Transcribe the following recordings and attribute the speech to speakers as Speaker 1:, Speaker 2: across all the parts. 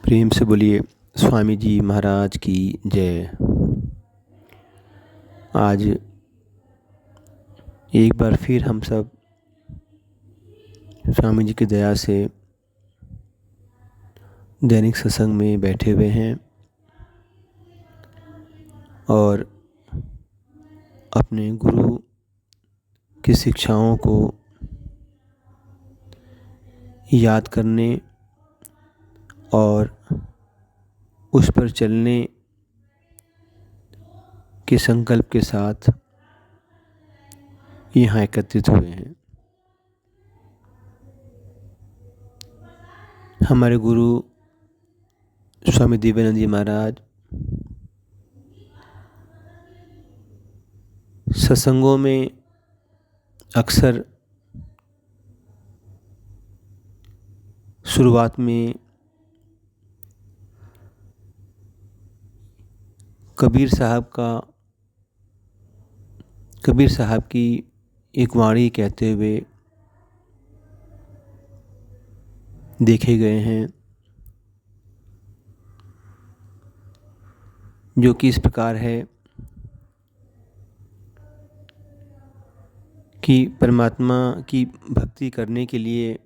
Speaker 1: प्रेम से बोलिए स्वामी जी महाराज की जय। आज एक बार फिर हम सब स्वामी जी की दया से दैनिक सत्संग में बैठे हुए हैं और अपने गुरु की शिक्षाओं को याद करने और उस पर चलने के संकल्प के साथ यहाँ एकत्रित हुए हैं। हमारे गुरु स्वामी दिव्यानंद जी महाराज सत्संगों में अक्सर शुरुआत में कबीर साहब की एक वाणी कहते हुए देखे गए हैं, जो कि इस प्रकार है कि परमात्मा की भक्ति करने के लिए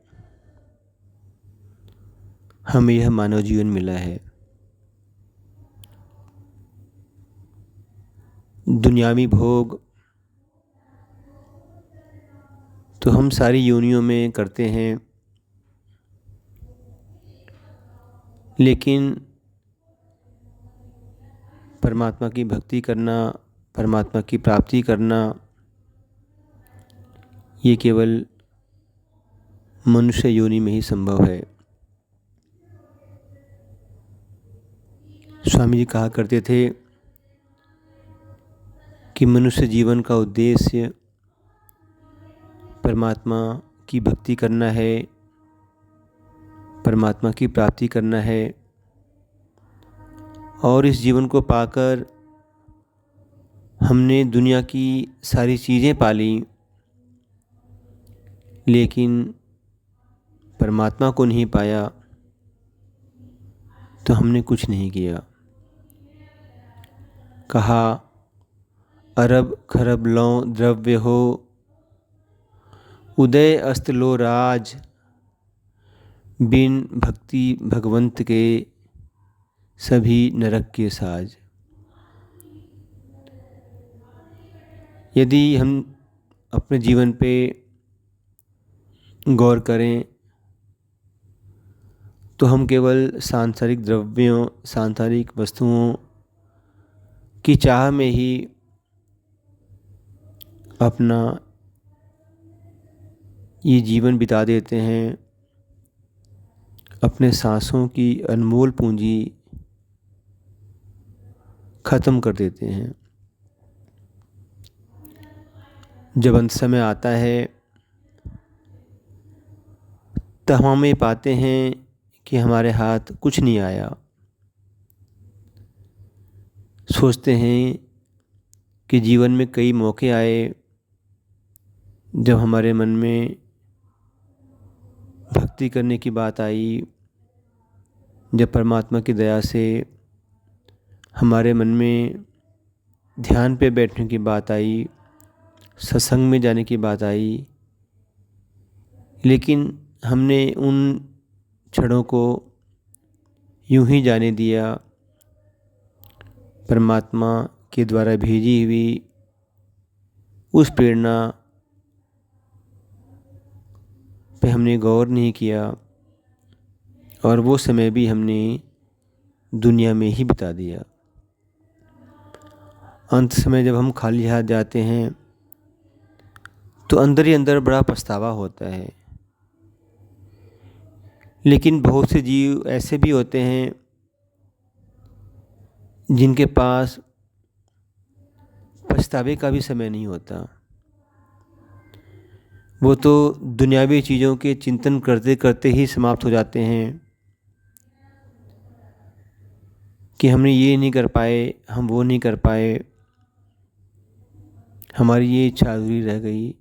Speaker 1: हमें यह मानव जीवन मिला है। दुनियावी भोग तो हम सारी योनियों में करते हैं, लेकिन परमात्मा की भक्ति करना, परमात्मा की प्राप्ति करना, ये केवल मनुष्य योनि में ही संभव है। स्वामी जी कहा करते थे कि मनुष्य जीवन का उद्देश्य परमात्मा की भक्ति करना है, परमात्मा की प्राप्ति करना है और इस जीवन को पाकर हमने दुनिया की सारी चीज़ें पाली, लेकिन परमात्मा को नहीं पाया तो हमने कुछ नहीं किया। कहा अरब खरब लौ द्रव्य हो, उदय अस्त लो राज, बिन भक्ति भगवंत के सभी नरक के साज। यदि हम अपने जीवन पे गौर करें तो हम केवल सांसारिक द्रव्यों, सांसारिक वस्तुओं की चाह में ही अपना ये जीवन बिता देते हैं, अपने सांसों की अनमोल पूंजी ख़त्म कर देते हैं। जब अंत समय आता है तब हमें पाते हैं कि हमारे हाथ कुछ नहीं आया। सोचते हैं कि जीवन में कई मौके आए जब हमारे मन में भक्ति करने की बात आई, जब परमात्मा की दया से हमारे मन में ध्यान पे बैठने की बात आई, सत्संग में जाने की बात आई, लेकिन हमने उन क्षणों को यूं ही जाने दिया। परमात्मा के द्वारा भेजी हुई उस प्रेरणा पे हमने गौर नहीं किया और वो समय भी हमने दुनिया में ही बिता दिया। अंत समय जब हम खाली हाथ जाते हैं तो अंदर ही अंदर बड़ा पछतावा होता है, लेकिन बहुत से जीव ऐसे भी होते हैं जिनके पास पछतावे का भी समय नहीं होता। वो तो दुनियावी चीज़ों के चिंतन करते करते ही समाप्त हो जाते हैं कि हमने ये नहीं कर पाए, हम वो नहीं कर पाए, हमारी ये इच्छा अधूरी रह गई,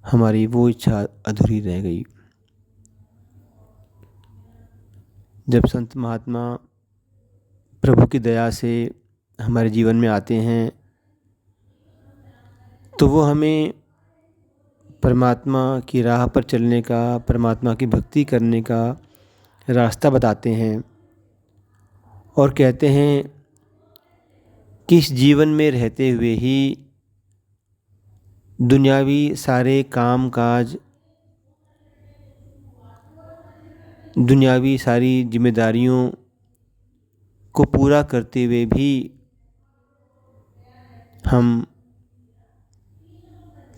Speaker 1: हमारी वो इच्छा अधूरी रह गई। जब संत महात्मा प्रभु की दया से हमारे जीवन में आते हैं तो वो हमें परमात्मा की राह पर चलने का, परमात्मा की भक्ति करने का रास्ता बताते हैं और कहते हैं कि इस जीवन में रहते हुए ही दुनियावी सारे काम काज, दुनियावी सारी जिम्मेदारियों को पूरा करते हुए भी हम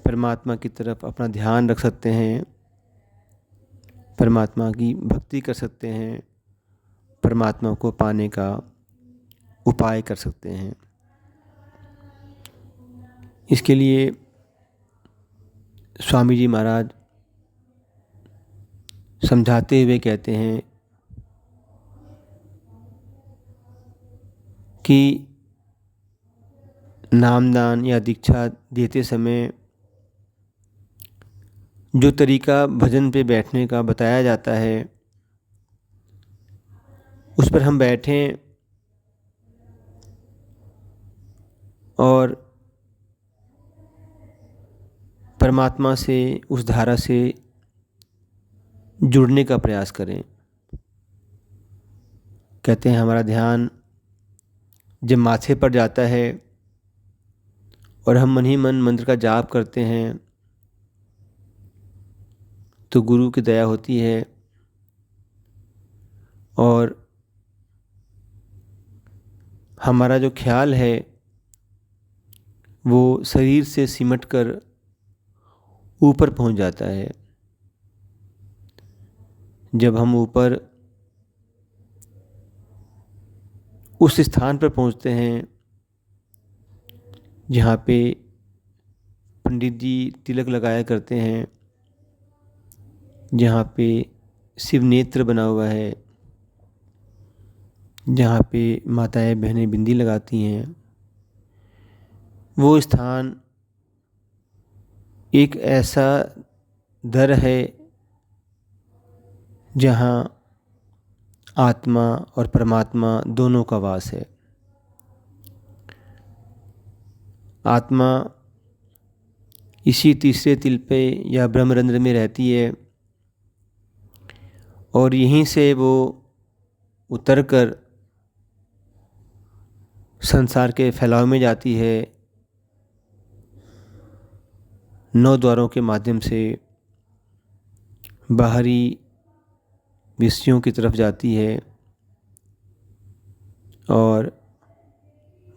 Speaker 1: परमात्मा की तरफ अपना ध्यान रख सकते हैं, परमात्मा की भक्ति कर सकते हैं, परमात्मा को पाने का उपाय कर सकते हैं। इसके लिए स्वामी जी महाराज समझाते हुए कहते हैं कि नामदान या दीक्षा देते समय जो तरीका भजन पे बैठने का बताया जाता है उस पर हम बैठें और परमात्मा से, उस धारा से जुड़ने का प्रयास करें। कहते हैं हमारा ध्यान जब माथे पर जाता है और हम मन ही मन मंत्र का जाप करते हैं तो गुरु की दया होती है और हमारा जो ख्याल है वो शरीर से सिमट कर ऊपर पहुंच जाता है। जब हम ऊपर उस स्थान पर पहुंचते हैं जहाँ पे पंडित जी तिलक लगाया करते हैं, जहाँ पे शिव नेत्र बना हुआ है, जहाँ पे माताएं बहनें बिंदी लगाती हैं, वो स्थान एक ऐसा दर है जहाँ आत्मा और परमात्मा दोनों का वास है। आत्मा इसी तीसरे तिल पे या ब्रह्मरंध्र में रहती है और यहीं से वो उतरकर संसार के फैलाव में जाती है, 9 द्वारों के माध्यम से बाहरी विषयों की तरफ जाती है और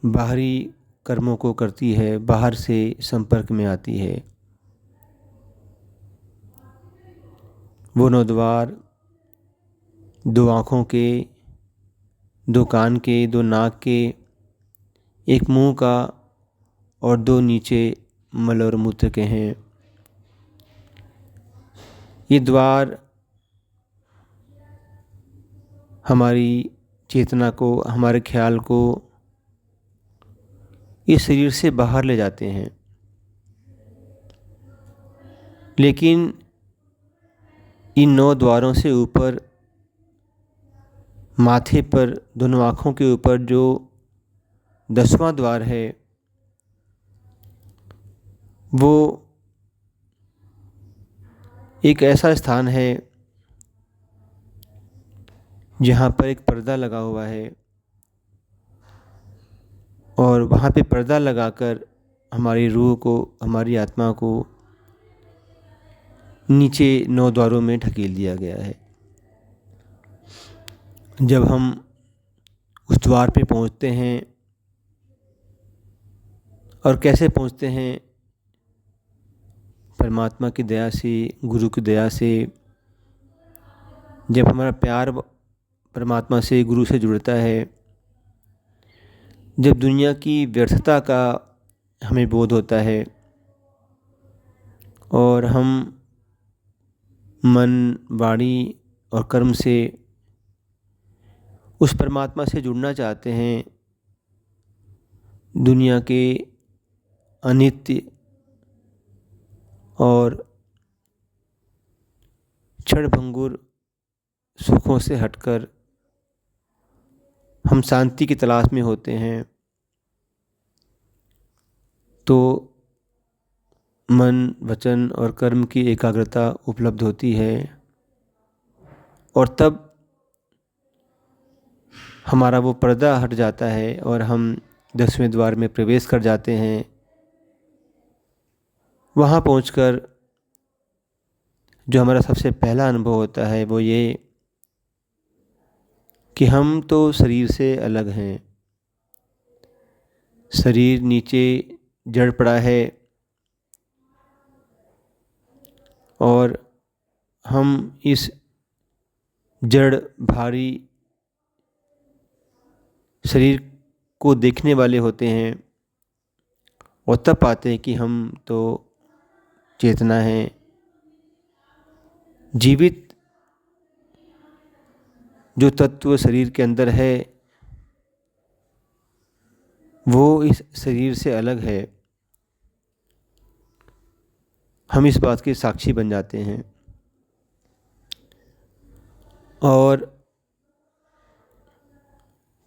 Speaker 1: बाहरी कर्मों को करती है, बाहर से संपर्क में आती है। वो 9 द्वार 2 आँखों के, 2 कान के, 2 नाक के, 1 मुंह का और 2 नीचे मल और मूत्र के हैं। ये द्वार हमारी चेतना को, हमारे ख्याल को इस शरीर से बाहर ले जाते हैं, लेकिन इन 9 द्वारों से ऊपर माथे पर, दोनों आँखों के ऊपर जो 10वां द्वार है वो एक ऐसा स्थान है जहाँ पर एक पर्दा लगा हुआ है और वहाँ पे पर्दा लगाकर हमारी रूह को, हमारी आत्मा को नीचे 9 द्वारों में ढकेल दिया गया है। जब हम उस द्वार पे पहुँचते हैं और कैसे पहुँचते हैं, परमात्मा की दया से, गुरु की दया से, जब हमारा प्यार परमात्मा से, गुरु से जुड़ता है, जब दुनिया की व्यर्थता का हमें बोध होता है और हम मन, वाणी और कर्म से उस परमात्मा से जुड़ना चाहते हैं, दुनिया के अनित्य और क्षणभंगुर सुखों से हटकर हम शांति की तलाश में होते हैं तो मन, वचन और कर्म की एकाग्रता उपलब्ध होती है और तब हमारा वो पर्दा हट जाता है और हम 10वें द्वार में प्रवेश कर जाते हैं। वहाँ पहुंचकर जो हमारा सबसे पहला अनुभव होता है वो ये कि हम तो शरीर से अलग हैं। शरीर नीचे जड़ पड़ा है और हम इस जड़ भारी शरीर को देखने वाले होते हैं और तब पाते हैं कि हम तो चेतना है, जीवित जो तत्व शरीर के अंदर है वो इस शरीर से अलग है। हम इस बात के साक्षी बन जाते हैं और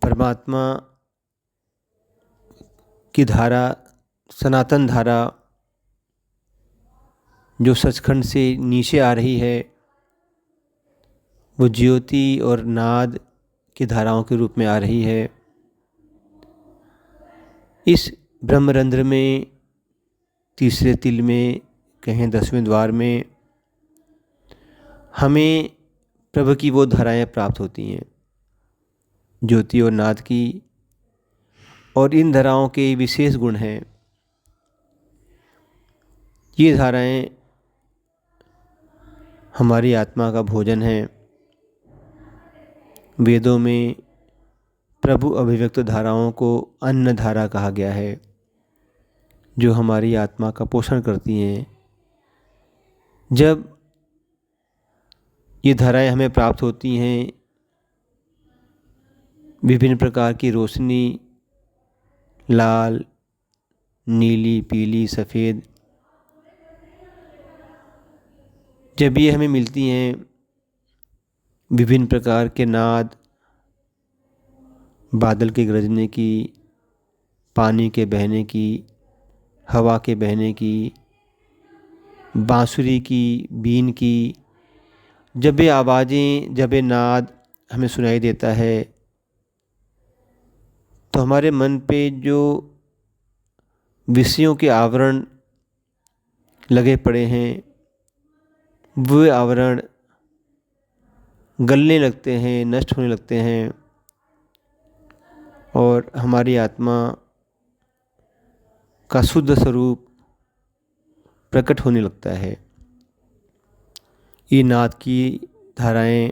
Speaker 1: परमात्मा की धारा, सनातन धारा जो सचखंड से नीचे आ रही है वो ज्योति और नाद की धाराओं के रूप में आ रही है। इस ब्रह्मरंध्र में, तीसरे तिल में, कहें 10वें द्वार में हमें प्रभु की वो धाराएं प्राप्त होती हैं, ज्योति और नाद की। और इन धाराओं के विशेष गुण हैं। ये धाराएं हमारी आत्मा का भोजन है। वेदों में प्रभु अभिव्यक्त धाराओं को अन्न धारा कहा गया है, जो हमारी आत्मा का पोषण करती हैं। जब ये धाराएं हमें प्राप्त होती हैं, विभिन्न प्रकार की रोशनी, लाल, नीली, पीली, सफ़ेद, जब ये हमें मिलती हैं, विभिन्न प्रकार के नाद, बादल के गरजने की, पानी के बहने की, हवा के बहने की, बांसुरी की, बीन की, जब ये आवाज़ें, जब ये नाद हमें सुनाई देता है तो हमारे मन पे जो विषयों के आवरण लगे पड़े हैं वो आवरण गलने लगते हैं, नष्ट होने लगते हैं और हमारी आत्मा का शुद्ध स्वरूप प्रकट होने लगता है। ये नाद की धाराएं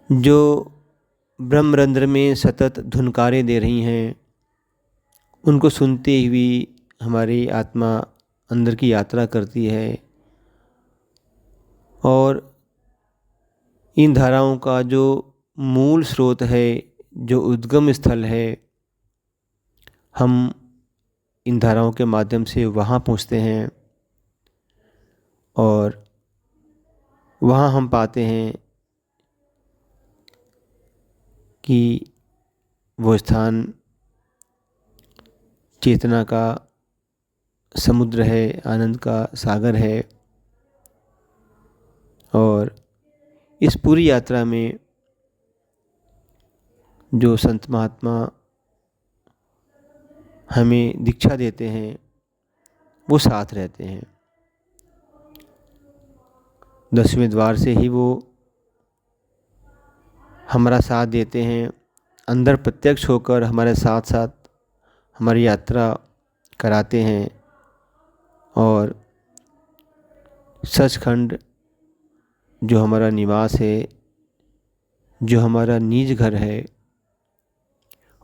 Speaker 1: जो ब्रह्मरंध्र में सतत धुनकारें दे रही हैं, उनको सुनते हुए हमारी आत्मा अंदर की यात्रा करती है और इन धाराओं का जो मूल स्रोत है, जो उद्गम स्थल है, हम इन धाराओं के माध्यम से वहाँ पहुँचते हैं और वहाँ हम पाते हैं कि वो स्थान चेतना का समुद्र है, आनंद का सागर है। और इस पूरी यात्रा में जो संत महात्मा हमें दीक्षा देते हैं वो साथ रहते हैं। 10वें द्वार से ही वो हमारा साथ देते हैं, अंदर प्रत्यक्ष होकर हमारे साथ साथ हमारी यात्रा कराते हैं और सचखंड जो हमारा निवास है, जो हमारा निज घर है,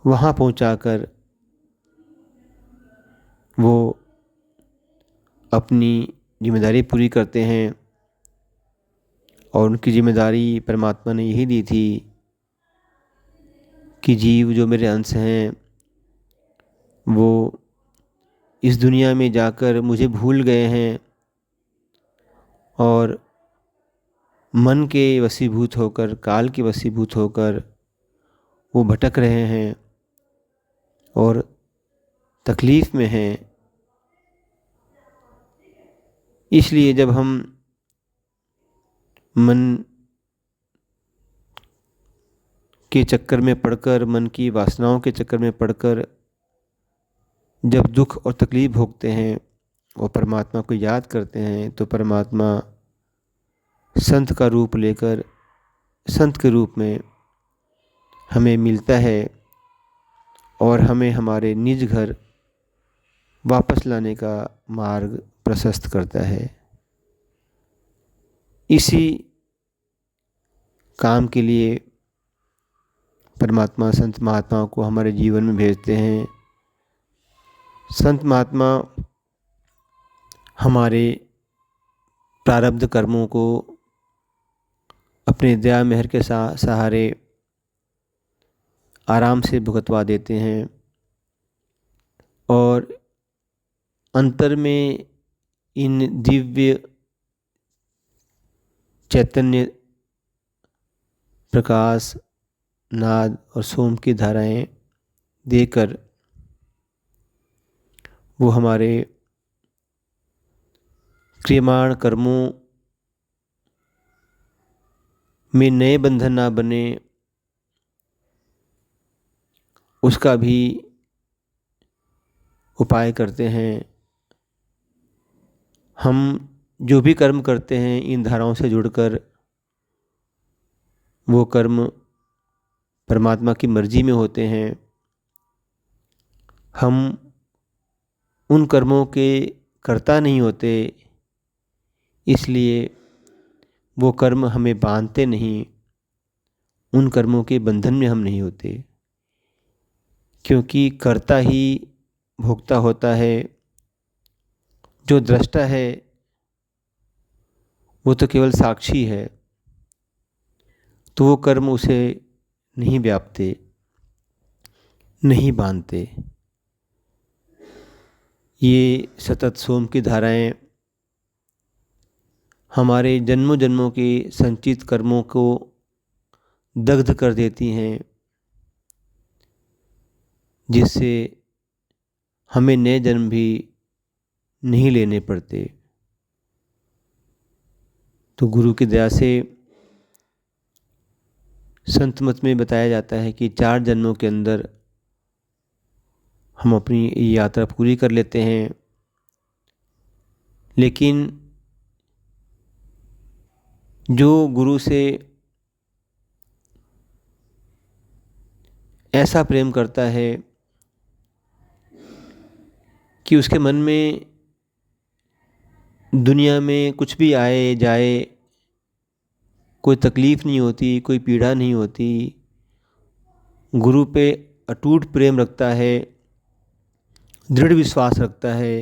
Speaker 1: वहाँ पहुँचाकर वो अपनी जिम्मेदारी पूरी करते हैं। और उनकी जिम्मेदारी परमात्मा ने यही दी थी कि जीव जो मेरे अंश हैं वो इस दुनिया में जाकर मुझे भूल गए हैं और मन के वशीभूत होकर, काल के वशीभूत होकर वो भटक रहे हैं और तकलीफ़ में हैं। इसलिए जब हम मन के चक्कर में पड़कर, मन की वासनाओं के चक्कर में पड़कर जब दुख और तकलीफ़ भोगते हैं और परमात्मा को याद करते हैं, तो परमात्मा संत का रूप लेकर, संत के रूप में हमें मिलता है और हमें हमारे निज घर वापस लाने का मार्ग प्रशस्त करता है। इसी काम के लिए परमात्मा संत महात्माओं को हमारे जीवन में भेजते हैं। संत महात्मा हमारे प्रारब्ध कर्मों को अपने दया मेहर के सहारे आराम से भुगतवा देते हैं और अंतर में इन दिव्य चैतन्य प्रकाश, नाद और सोम की धाराएं देकर वो हमारे क्रियमाण कर्मों में नए बंधन ना बने, उसका भी उपाय करते हैं। हम जो भी कर्म करते हैं इन धाराओं से जुड़कर, वो कर्म परमात्मा की मर्जी में होते हैं। हम उन कर्मों के कर्ता नहीं होते, इसलिए वो कर्म हमें बांधते नहीं, उन कर्मों के बंधन में हम नहीं होते, क्योंकि कर्ता ही भोक्ता होता है। जो दृष्टा है वो तो केवल साक्षी है, तो वो कर्म उसे नहीं व्यापते, नहीं बांधते। ये सतत सोम की धाराएं हमारे जन्मों जन्मों के संचित कर्मों को दग्ध कर देती हैं, जिससे हमें नए जन्म भी नहीं लेने पड़ते। तो गुरु की दया से संत मत में बताया जाता है कि 4 जन्मों के अंदर हम अपनी यात्रा पूरी कर लेते हैं, लेकिन जो गुरु से ऐसा प्रेम करता है कि उसके मन में दुनिया में कुछ भी आए जाए कोई तकलीफ़ नहीं होती, कोई पीड़ा नहीं होती, गुरु पे अटूट प्रेम रखता है, दृढ़ विश्वास रखता है,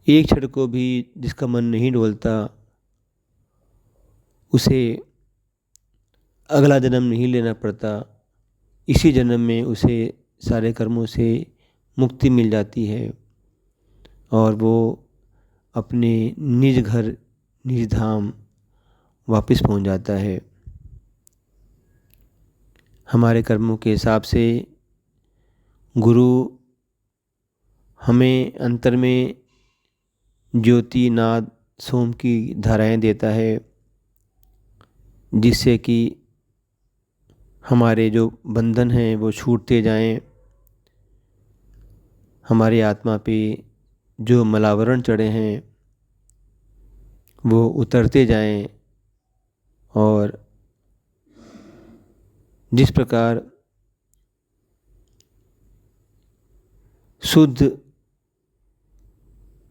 Speaker 1: एक क्षण को भी जिसका मन नहीं डोलता, उसे अगला जन्म नहीं लेना पड़ता, इसी जन्म में उसे सारे कर्मों से मुक्ति मिल जाती है और वो अपने निज घर, निज धाम वापस पहुंच जाता है। हमारे कर्मों के हिसाब से गुरु हमें अंतर में ज्योति, नाद, सोम की धाराएं देता है, जिससे कि हमारे जो बंधन हैं वो छूटते जाएं, हमारी आत्मा पे जो मलावरण चढ़े हैं वो उतरते जाएं और जिस प्रकार शुद्ध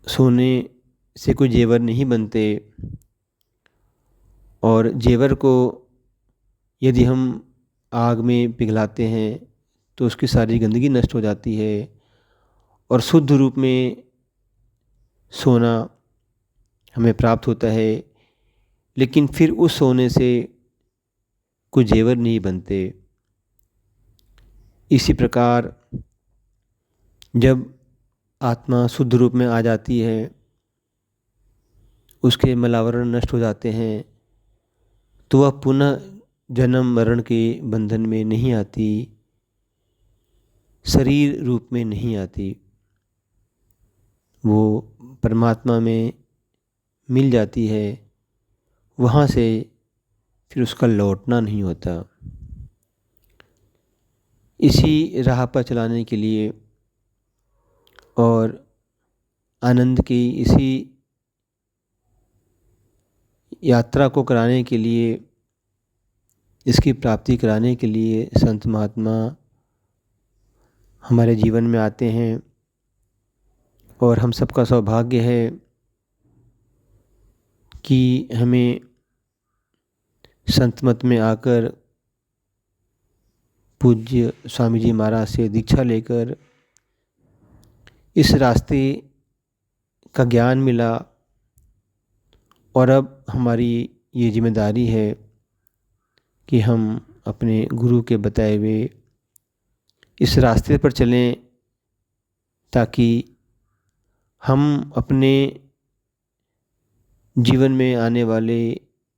Speaker 1: सोने से कोई जेवर नहीं बनते और जेवर को यदि हम आग में पिघलाते हैं तो उसकी सारी गंदगी नष्ट हो जाती है और शुद्ध रूप में सोना हमें प्राप्त होता है, लेकिन फिर उस सोने से कोई जेवर नहीं बनते। इसी प्रकार जब आत्मा शुद्ध रूप में आ जाती है, उसके मलावरण नष्ट हो जाते हैं, तो वह पुनः जन्म मरण के बंधन में नहीं आती, शरीर रूप में नहीं आती, वो परमात्मा में मिल जाती है, वहाँ से फिर उसका लौटना नहीं होता। इसी राह पर चलाने के लिए और आनंद की इसी यात्रा को कराने के लिए, इसकी प्राप्ति कराने के लिए संत महात्मा हमारे जीवन में आते हैं। और हम सबका सौभाग्य है कि हमें संत मत में आकर पूज्य स्वामी जी महाराज से दीक्षा लेकर इस रास्ते का ज्ञान मिला। और अब हमारी ये जिम्मेदारी है कि हम अपने गुरु के बताए हुए इस रास्ते पर चलें, ताकि हम अपने जीवन में आने वाले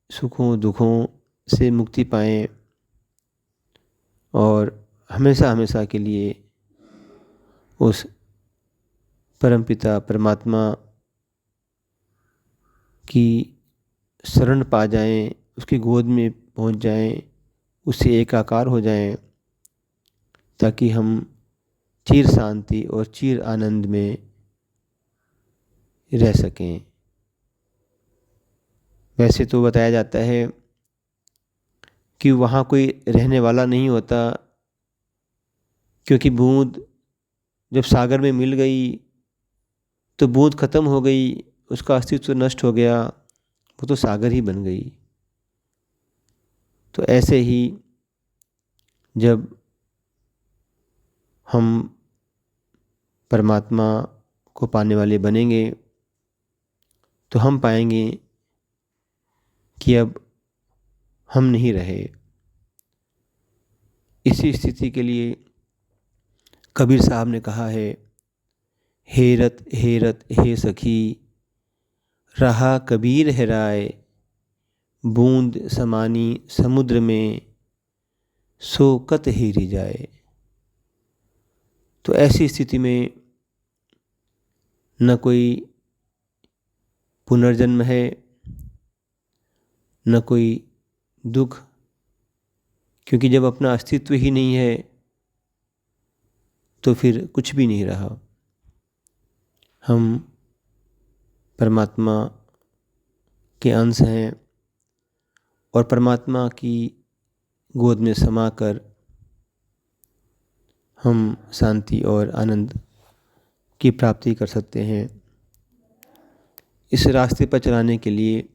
Speaker 1: सुखों दुखों से मुक्ति पाएं और हमेशा हमेशा के लिए उस परमपिता परमात्मा की शरण पा जाएं, उसकी गोद में पहुंच जाएं, उससे एकाकार हो जाएं, ताकि हम चिर शांति और चिर आनंद में रह सकें। वैसे तो बताया जाता है कि वहाँ कोई रहने वाला नहीं होता, क्योंकि बूंद जब सागर में मिल गई तो बूंद खत्म हो गई, उसका अस्तित्व नष्ट हो गया, वो तो सागर ही बन गई। तो ऐसे ही जब हम परमात्मा को पाने वाले बनेंगे तो हम पाएंगे कि अब हम नहीं रहे। इसी स्थिति के लिए कबीर साहब ने कहा है, हेरत हेरत हे सखी, रहा कबीर हेराए, बूंद समानी समुद्र में, सो कत हेरी जाए। तो ऐसी स्थिति में न कोई पुनर्जन्म है, न कोई दुख, क्योंकि जब अपना अस्तित्व ही नहीं है तो फिर कुछ भी नहीं रहा। हम परमात्मा के अंश हैं और परमात्मा की गोद में समाकर हम शांति और आनंद की प्राप्ति कर सकते हैं। इस रास्ते पर चलाने के लिए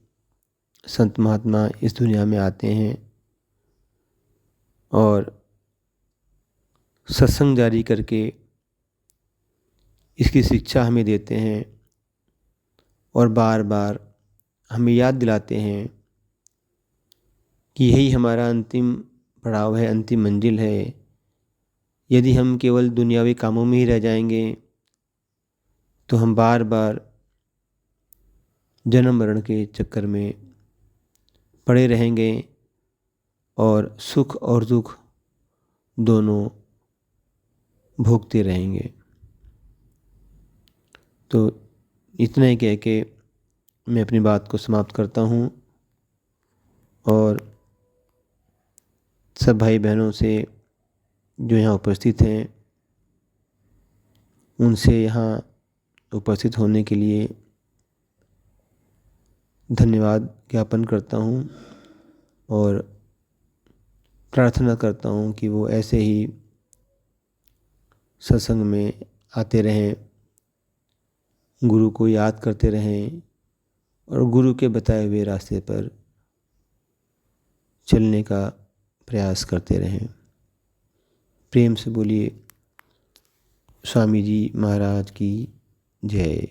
Speaker 1: संत महात्मा इस दुनिया में आते हैं और सत्संग जारी करके इसकी शिक्षा हमें देते हैं और बार बार हमें याद दिलाते हैं कि यही हमारा अंतिम पड़ाव है, अंतिम मंजिल है। यदि हम केवल दुनियावी कामों में ही रह जाएंगे तो हम बार बार जन्म मरण के चक्कर में पड़े रहेंगे और सुख और दुख दोनों भोगते रहेंगे। तो इतना ही कह के मैं अपनी बात को समाप्त करता हूँ और सब भाई बहनों से जो यहाँ उपस्थित हैं उनसे यहाँ उपस्थित होने के लिए धन्यवाद ज्ञापन करता हूँ और प्रार्थना करता हूँ कि वो ऐसे ही सत्संग में आते रहें, गुरु को याद करते रहें और गुरु के बताए हुए रास्ते पर चलने का प्रयास करते रहें। प्रेम से बोलिए स्वामी जी महाराज की जय।